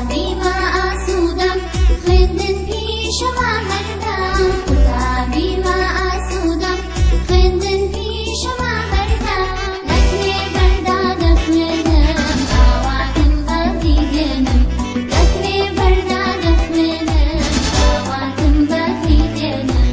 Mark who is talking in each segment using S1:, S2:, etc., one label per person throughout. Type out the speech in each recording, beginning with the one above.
S1: بیمە ئاسوودەم خوێندن پیشەما هەردام خوددا بیمە ئاسوودەم خوێندن پیشەما هەردام لەکوێ بەردا دەخوێنم ئاواتم بەفری دێنم لەکوێ بەردا دەخوێنم ئاواتم بەفری دێنم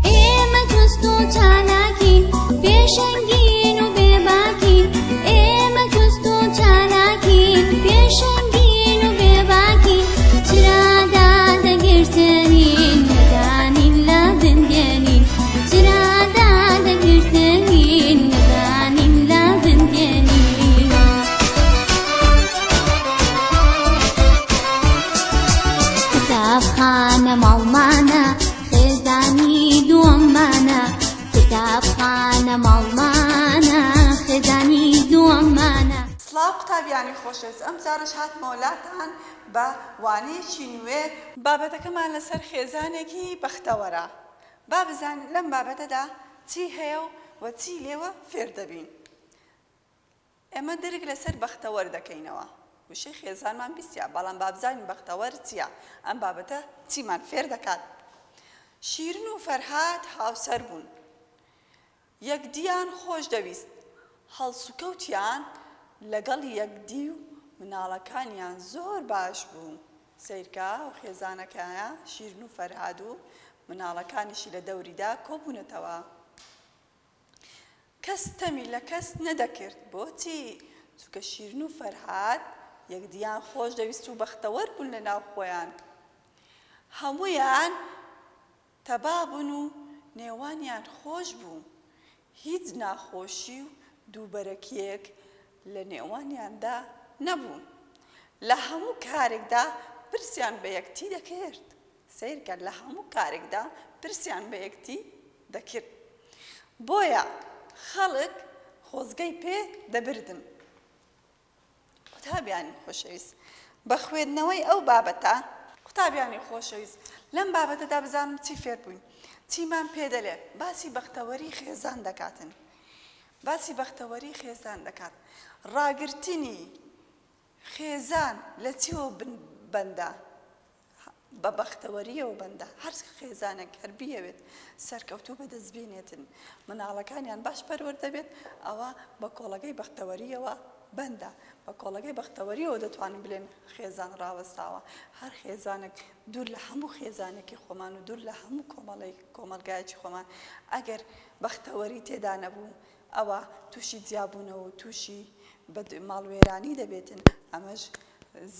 S1: ئێمە جوست و چالاکین پێشەنگین و بێباکین ئێمە جوست و چالاکین پێشەنگین و بێباکین چرادا دەگرتێنین نەدانین لە بندێنین چرادا دەگرتێنین نەدانین لە بندێنین قوتابخانە ماڵمانە خێزانی دووەممانە قوتابخانە ماڵمانە خێزانی دووەممانە
S2: سڵاو قوتابیانی خۆشەویست، ئەم جارش هاتمەوە لاتان بە وانەیەکی نوێ بابەتەکەمان لەسەر خێزانێکی بەختەوەرە. با بزانین لەم بابەتەدا چی هەیە و چی لێوە فێر دەبین. ئێمە دەرگ لەسەر بەختەوەر دەکەینەوە، وشەی خێزانمان بیستیا، بەڵام با بزانین بەختەوەر چییە، ئەم بابەتە چیمان فێر دەکات. شیرین و فەرهاد هاوسەر بوون، یەکدیان خۆش دەویست، هەڵسوکەوتیان لەگەڵ یەکدی و مناڵەکانیان زۆر باش بوو. سەیرکە و خێزانەکەیە شیرین و فەرهاد و مناڵەکانیشی لە دەوریدا کۆبوونەتەوە. کەس تەمی لە کەس نەدەکرد. بۆچی؟ چونکە شیرین و فەرهاد یەکدیان خۆش دەویست و بەختەوەر بوون لە ناو خۆیان. هەموویان تەبا بوون و نێوانیان خۆش بوو. هیچ ناخۆشی و دووبەرەکیەک لە نێوانیاندا نەبوو. لە هەموو کارێکدا پرسیان بە یەکتی دەکرد. سەیرکە لە هەموو کارێکدا پرسیان بە یەکتی دەکرد. بۆیە خەڵک خۆزگەی پێ دەبردن. قوتابیانی خۆشەویست، بە خوێندنەوەی ئەو بابەتە قوتابیانی خۆشەویست لەم بابەتەدا بزانم چی فێر بووین، چیمان پێدەلێ. باسی بەختەوەری خێزان دەکاتن. باسی بەختەوەری خێزان دەکات. ڕاگررتنی خێزان لە چیەوە بەندە؟ بە بەختەوەریەوە بەندە. هەر خێزانێک هەر بیەوێت سەرکەوتوو بەدەستبێنێتن، مناڵەکانیان باش پەروەردەبێت، ئەوە بە کۆڵەکەی بەختەوەریەوە بەندە. بە کۆڵەکەی بەختەوەریەوە دەتوانین بڵێن خێزان ڕاوەستاوە. هەر خێزانێک دوور لە هەموو خێزانێکی خۆمان و دوور لە هەموو کۆمەلگایەکی خۆمان ئەگەر بەختەوەری تێدا نەبوو، ئەوە تووشی جیابوونەوە و تووشی ماڵوێرانی دەبێتن. ئەمەش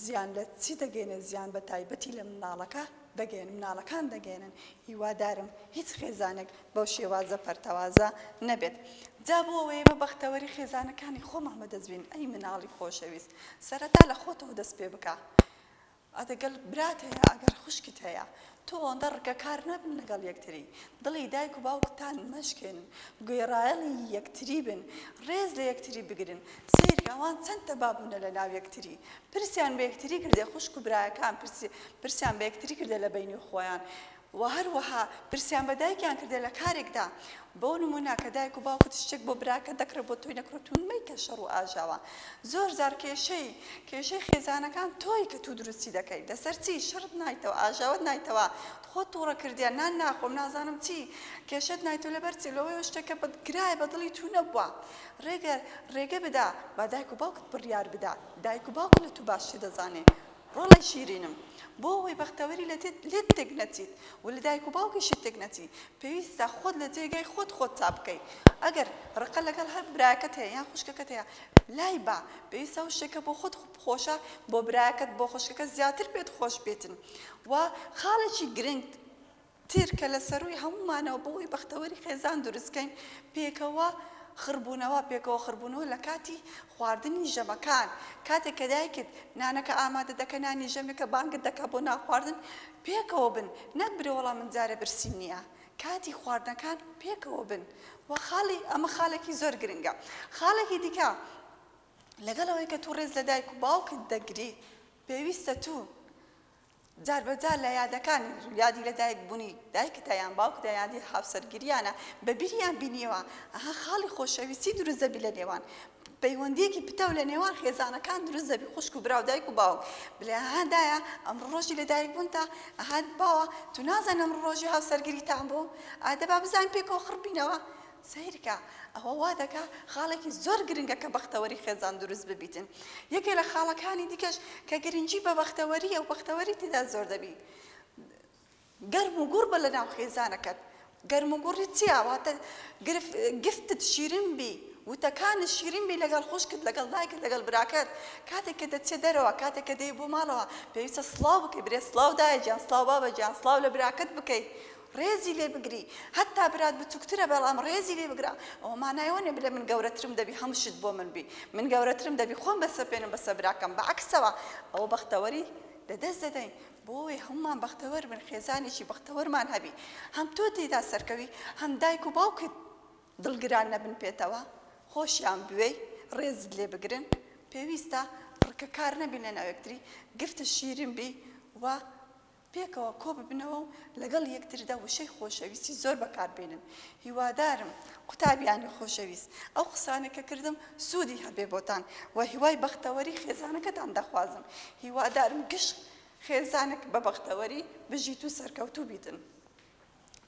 S2: زیان لە چی دەگەێنێ؟ زیان بە تایبەتی لە مناڵەکان دەگەێنن. هیوادارم هیچ خێزانێک بەو شێوازە پەرتەوازە نەبێت. جا بۆ ئەوەیە بە بەختەوەری خێزانەکانی خۆمان بەدەستبێن. ئەی مناڵی خۆشەویست، سەرەتا لە خۆتەوە دەست پێ بکە. ئەدەگەڵ برات هەیە، ئەگەر خوشکت هەیە، تۆ ئەوەندە ڕکەکار نەبن لەگەڵ یەکتری. دڵی دایک و باوکتان مەشکێنن، گوێڕایەڵی یەکتری بن، ڕێز لە یەکتری بگرن. سەیرکە ئەوان چەند تەبابوونە لە ناو یەکتری، پرسیان بە یەکتری کردێ. خوشک و برایەکان پرسیان بە یەکتری کردێ لە بەینی خۆیان، و هەروەها پرسیان بە دایکیان کردێ لە کارێکدا. بۆ نمونە کە دایک و باوکت شتێک بۆ براکە دەکرێت بۆ تۆی نەکڕێت و نمەیکە شەڕ و ئاژاوە. زۆر جار کێشەی خێزانەکان تۆی کە تو دروستی دەکەیت. لەسەر چی؟ شەڕت نایتەوە، ئاژاوت نایتەوە، خۆت تووڕە کردیان، نان ناخۆم، نازانم چی، کێشەت نایتەوە لەبەر چی؟ لەوەی شتێکە گرایە بە دڵی تو نەبووە. ڕێگە بدا، با دایک و باوکت بڕیار بدا. دایک و باوکت لە تو باشی دەزانێ. ڕۆڵی شیرینم، بۆ ئەوەی بەختەوەری لێت تێک نەچیت و لە دایک و باوکیشت تێک نەچی، پێویستە خۆت لە جێگای خۆت چاپ بکەیت. ئەگەر ڕقە لەگەڵ هەر برایەکەت هەیە یان خوشکەکەت هەیە، لای با، پێویستە ئەو شتێکە بۆ خۆت خۆشە، بۆ برایەکەت بۆ خوشکەکەت زیاتر پێت خۆش بێتن. و خاڵێکی گرنگ تر کە لە سەرووی هەمومانەوە بۆ ئەوەی بەختەوەری خێزان دروستکەین، پێکەوە خڕبوونەوە لە کاتی خواردنی ژەمەکان. کاتێک کە دایکت نانەکە ئامادە دەکە، نانی ژەمێکە بانگت دەکە بۆ ناخواردن، پێکەوە بن. نەک برێ وەڵام من جارە برسیم نییە. کاتی خواردنەکان پێکەوە بن. و ئەمە خاڵێکی زۆر گرنگە. خاڵێکی دیکە لەگەڵەوەی کە توو ڕێز لە دایک و باوکت دەگری، پێویستە تو جار بەجار لە یادەکان یادی لە دایک بوونی دایکتە یان باوکتە، یادی هاوسەرگیریانە، بە بیریان بینیەوە ئەها خاڵی خۆشەویستی دروست دەبی لە نێوان. پەیوەندیەکی پتە و لە نێوان خێزانەکان دروست دەبی خوشک و براو دایک و باوک بڵێ ئەهادایە ئەمڕۆ ڕۆژی لەدایک بوون تا ئەهات باوە تو نازانم ئەمڕۆ ڕۆژی هاوسەرگریتان بوو ئادەبا بزان پێکەوە خڕبینەوە سەیرکە ئەوە وا دەکا خاڵێکی زۆر گرنگە کە بەختەوەری خێزان دروست ببیتن یەکێ لە خاڵەکانی دیکەش کە گرنگی بە بەختەوەریە و بەختەوەری تێدا زۆر دەبی گەرم و گوڕ بە لە ناو خێزانەکەت گەرم و گوڕی چییە واتە گفتت شیرین بی وتەکانت شیرین بی لەگەڵ خوشکت لەگەڵ دایکت لەگەڵ براکەت کاتێک کە دەچێت دەرەوە کاتێک کە دەی بۆ ماڵەوە پێویستە سڵاو بکەی برێ سڵاو دایە گیان سڵاو بابە گیان سڵاو لە براکەت بکەی ڕێزی لێ بگری هەتا برات بچووکترە بەڵام ڕێزی لێ بگرا ئەوە مانایەوە بڵێ من گەورەترم دەبی هەمووشت بۆ من بی من گەورەترم دەبی خۆم بەسەپێنم بەسە براکەم بەعکسەوە ئەوە بەختەوەری لەدەست دەدەین بۆی هەمومان بەختەوەر بن خێزانێکی بەختەوەرمان هەبی هەم تۆ تێدا سەرکەوی هەم دایک و باوکت دڵگران نەبن پێتەوە خۆشیان بوێی ڕێزت لێ بگرن پێویستە ڕکە کار نەبین لە ناو یەکتری گفتت شیرین بی و پێکەوە کۆ ببنەوە و لەگەڵ یەکتردا وشەی خۆشەویستی زۆر بەکاربێنن هیوادارم قوتابیانی خۆشەویست ئەو قسانە کە کردم سوودی هەبێ بۆتان و هیوای بەختەوەری خێزانەکەتان دەخوازم هیوادارم گشت خێزانێک بە بەختەوەری بژیت و سەرکەوتوو بیتن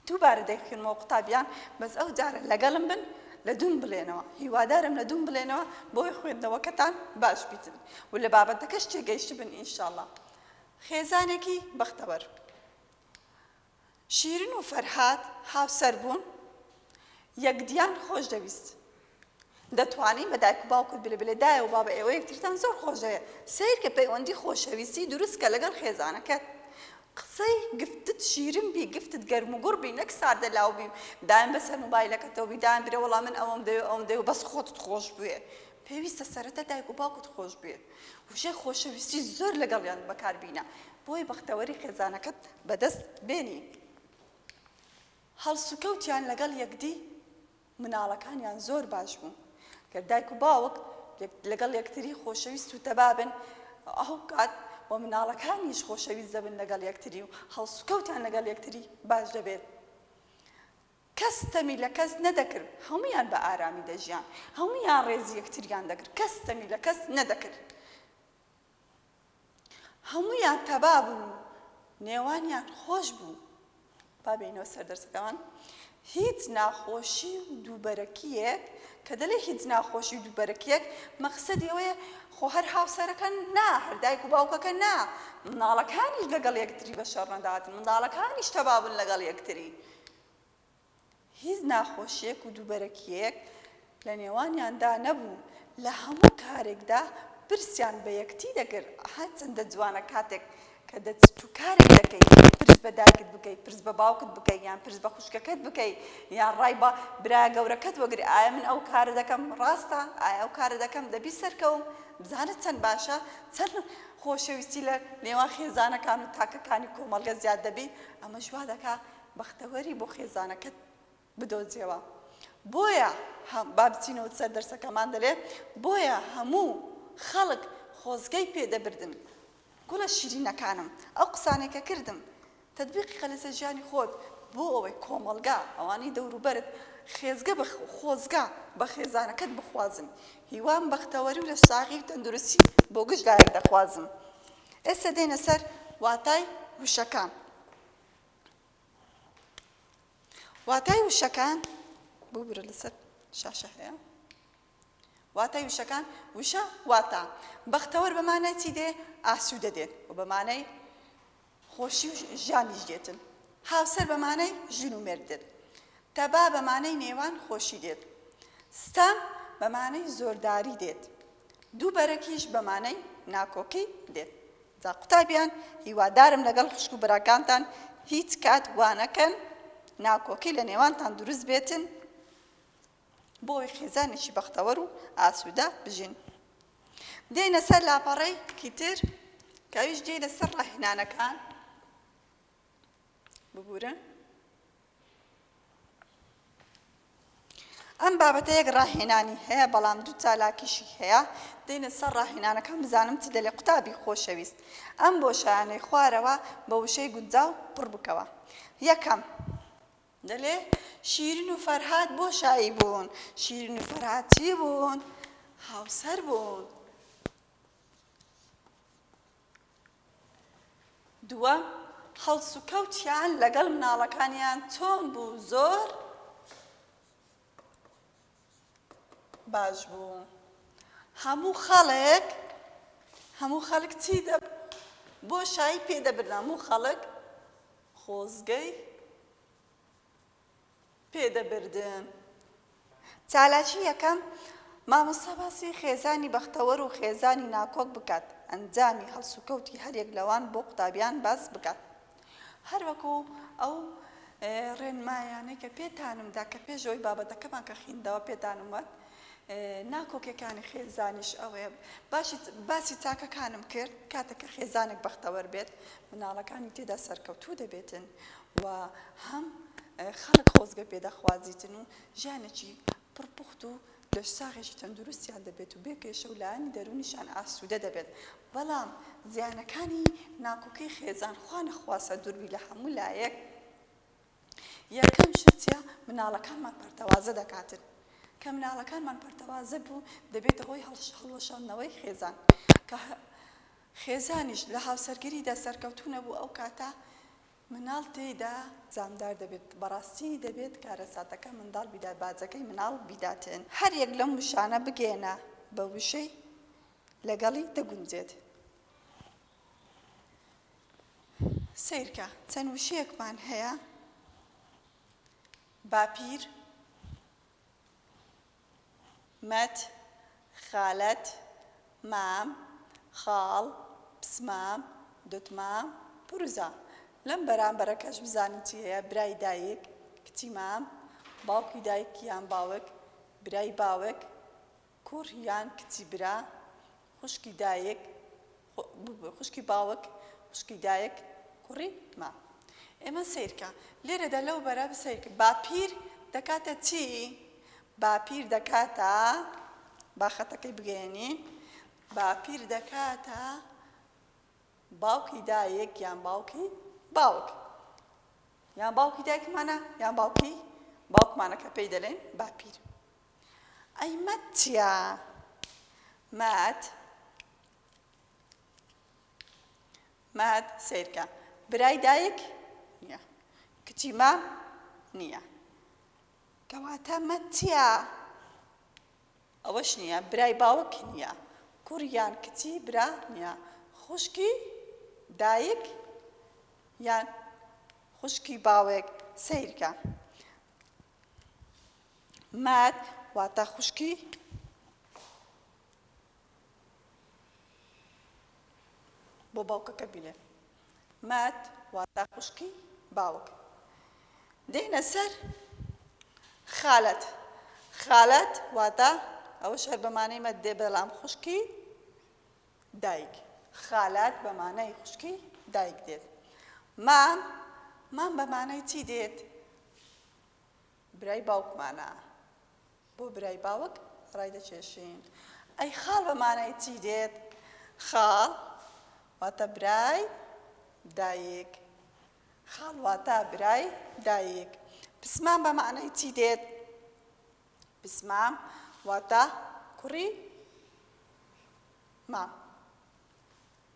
S2: دووبارە دەیخێنمەوە قوتابیان بەس ئەو جارە لەگەڵم بن لە دووم بڵێنەوە هیوادارم لە دووم بڵێنەوە بۆی خوێندنەوەکەتان باش بیتن و لە بابەتەکەش تێگەیشت بن ئینشاءڵڵا خێزانێکی بەختەوەر شیرین و فەرهاد هاوسەر بوون یەکدیان خۆش دەویست دەتوانین بە دایک و باوکت بلێ دایە و بابە ئێوە یەکترتان زۆر خۆشەوێ سیر کە پەیوەندی خۆشەویستی دروستکە لەگەڵ خێزانەکەت قسەی گفتت شیرین بی گفتت گەرم و گوڕ بی نەک ساردە لاو بی دایم بەسەر موبایلەکەتەوە بی دایم برێ وەڵام من ئەوەم دەوێ و بەس خۆتت خۆش بوێ پێویستە سەرەتا دایک و باوکت خۆش بێ وشەی خۆشەویستی زۆر لەگەڵیان بەکاربینە بۆی بەختەوەری خێزانەکەت بەدەست بێنی هەڵسوکەوتیان لەگەڵ یەکدی مناڵەکانیان زۆر باش بوو کە دایک و باوک لەگەڵ یەکتری خۆشەویست و تەبابن ئەو کات و مناڵەکانیش خۆشەویست دەبن لەگەڵ یەکتری و هەڵسوکەوتیان لەگەڵ یەکتری باش دەبێت کەس تەمی لە کەس نەدەکرد هەمویان بە ئارامی دەژیان هەمویان ڕێزی یەکتریان دەکرد کەس تەمی لە کەس نەدەکرد هەمویان تەبا بوون و نێوانیان خۆش بوو با بێنەوە سەر دەرسەکەمان هیچ ناخۆشی و دووبەرەکیەک کە دەڵێ هیچ ناخۆشی و دووبەرەکیەک مەقسەدی ئەوەیە خۆ هەر هاوسەرەکە نا هەر دایک و باوکەکە نا مناڵەکانیش لەگەڵ یەکتری بە شەڕ نەداتن منداڵەکانیش تەبا بوون لەگەڵ یەکتری هیچ ناخۆشیەک و دووبەرەکیەک لە نێوانیاندا نەبوو لە هەموو کارێکدا پرسیان بە یەکتی دەکرد هەر چەندە جوانە کاتێک کە دەچیت و کارێک دەکەی پرس بە دایکت بکەی پرس بە باوکت بکەی یان پرس بە خوشکەکەت بکەی یان ڕای بە برا گەورەکەت وەگری ئایا من ئەو کارە دەکەم ڕاستە ئایا ئەو کارە دەکەم دەبی سەرکەوم بزانت چەند باشە چەند خۆشەویستی لە نێوان خێزانەکان و تاکەکانی کۆمەڵگە زیاد دەبی ئەمە ژوا دەکا بەختەوەری بۆ خێزانەکەت بدۆزیەوە بۆیە با بچینەوە سەر دەرسەکەمان دەڵێ بۆیە هەموو خەڵک خۆزگەی پێدەبردن گوڵە شیرینەکانم ئەو قسانێکە کردم تەطبیقی خە لەسەر ژیانی خۆت بۆ ئەوەی کۆمەڵگا ئەوانەی دەوروبەرت خێزگە خۆزگا بە خێزانەکەت بخوازن هیوام بەختەوەری و لە ساغی و تەندروستی بۆ گشتگایەک دەخوازم ئێستا دێنە سەر واتای وشەکان واتای وشەکان بۆ برە لەسەر شاشە هەیە واتای وشەکان وشە واتە بەختەوەر بەمانای چی دێ ئاسوودە دێت و بەمانای خۆشی و ژیانیش دێتن هاوسەر بەمانای ژین و مێرد دێت تەبا بەمانای نێوان خۆشی دێت ستام بەمانای زۆرداری دێت دووبەرەکیش بەمانای ناکۆکی دێت جا قوتابیان هیوادارم لەگەڵ خوشک و براکانتان هیچ کات وانەکەن ناکۆکی لە نێوانتان دروست بێتن بۆی خێزانێکی بەختەوەر و ئاسوودە بژین دێنە سەر لاپەڕەیەکی تر کەویش دێنە سەر ڕاهێنانەکان ببورن ئەم بابەتە یەک ڕاهێنانی هەیە بەڵام دوو چالاکیشی هەیە دێنە سەر ڕاهێنانەکان بزانم چ دەڵێ قوتابی خۆشەویست ئەم بۆشایانەی خوارەوە بە وشەی گونجاو پڕ بکەوە یەکەم دەڵێ شیرین و فەرهاد بۆشایی بوون شیرین و فەرهاد چی بوون هاوسەر بوون. دووەم هەڵس و کەوتیان لەگەڵ مناڵەکانیان چۆن بوو؟ زۆر باش بوو. هەموو خەڵک چی بۆ شایی پێدەبردن. هەموو خەڵک خۆزگەی پێدەبردن. چالاکی یەکەم مامۆستا باسی خێزانی بەختەوەر و خێزانی ناکۆک بکات. ئەنجامی هەڵس و کەوتی هەرێک لەوان بۆ قوتابیان باس بکات. هەروەکو ئەو ڕێنمایانەی کە پێتانمدا کە پێشەوەی بابەتەکەمان کە خوێندەوە پێتانم وەت ناکۆکیەکانی خێزانیش ئەوەیە. باسی چاکەکانم کرد کاتێککە خێزانێک بەختەوەر بێت مناڵەکانی تێدا سەرکەوتوو دەبێتن و هەم خەڵک خۆزگە پێدەخوازیتن و ژیانێکی پڕپوخت و لە ساغێکی تەندروستیان دەبێت و بێکێشە و لایەنی دەرونیشان ئاسوودە دەبێت. بەڵام زیانەکانی ناکۆکەی خێزان خوا نەخواسە دووربی لە هەموو لایەک. یەکەم شتیا مناڵەکانمان پەرتەوازە دەکاتن. کە مناڵەکانمان پەرتەوازە بوو دەبێتە هۆی هەڵوەشاندنەوەی خێزان کە خێزانیش لە هاوسەرگیریدا سەرکەوتوو نەبوو ئەو کاتە مناڵ تێیدا جامدار دەبێت. بەڕاستی دەبێت کارەساتەکە منداڵ بیدات، باجەکەی مناڵ بیداتن. هەر یەک لەم وشانە بگێنە بە وشەی لەگەڵی دەگونجێت. سیرکە چەند وشەیەکمان هەیە: باپیر، مەت، خالەت، مام، خاڵ، پسمام، دوتمام، پروزە. لەم بەرامبەرەکەش بزانین چی هەیە: برای دایک، کچی مام، باوکی دایک یان باوک، برای باوک، کوڕ یان کچی برا، خوشکی دایک، خوشکی باوک، خوشکی دایک، کوڕی مام. ئێمە سیرکە لێرەدا لەو بەرە بسیرکە. باپیر دەکاتە چی؟ باپیر دەکاتە باخەتەکەی بگەێنین. باپیر دەکاتە باوکی دایک یان باوکی باوک، یان باوکی دایکمانە یان باوکی باوکمانە کە پێی دەڵێن باپیر. ئەی مەت چییە؟ مەت سیرکە برای دایک نییە، کچی مام نییە. کەواتە مەت چییە؟ ئەوەش نییە. برای باوک نییە، کوڕ یان کچی برا نییە، خوشکی دایک یان خوشکی باوک. سیرکە مەت واتە خوشکی بۆ باوکەکە بیلێ. مەت واتە خوشکی باوک. دێنە سەر خالەت. خالەت واتە ئەوەش هەر بەمانەی مەت دێ بەڵام خوشکی دایک. خالەت بەمانەی خوشکی دایک دێت. مام بەمانەی چی دێت؟ برای باوکمانە، بۆ برای باوک ڕای دەکێشین. ئەی خاڵ بەمانەی چی دێت؟ خاڵ واتە برای دایک. خاڵ واتە برای دایک. پسمام بەمانەی چی دێت؟ پسمام واتە کوڕی مام.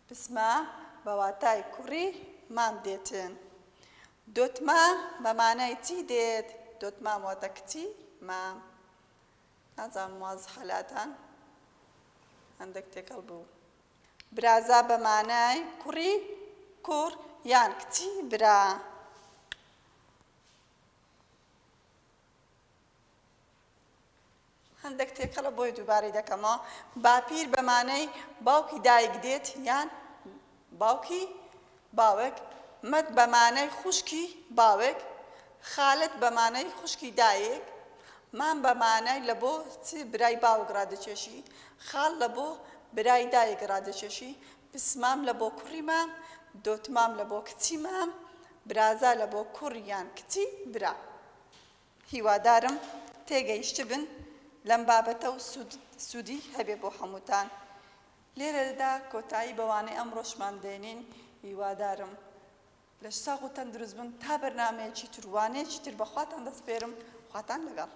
S2: پسمام بە واتای کوڕی مام دێتن. دوتمام بەمانای چی دێت؟ دوتمام واتە کچی مام. نازانم واز حەلاتان هەندێک تێکەڵ بوو. برازا بەمانای کوڕی کوڕ یان کچی برا. هەندێک تێکەڵە بۆی دووبارەی دەکەمەوە. باپیر بەمانەی باوکی دایک دێت یان باوکی باوک. مەت بەمانەی خوشکی باوک. خالت بەمانەی خوشکی دایک. مام بەمانەی لە بۆ برای باوک ڕادەکێشی. خاڵ لە بۆ برای دایک ڕادەکێشی. پسمام لە بۆ کوڕی مام. دوتمام لە بۆ کچی مام. برازا لە بۆ کوڕ یان کچی برا. هیوادارم تێگەیشت بن لەم بابەتە و سوودی هەبێ بۆ هەمووتان. لێرەدا کۆتایی بەوانەی ئەمڕۆشمان دێنین. هیوادارم لە ساغ و تەندروست بن تا بەرنامەیەکی تروانەیەکی تر بەخواتان دەسپێرم. خواتان لەگەڵ.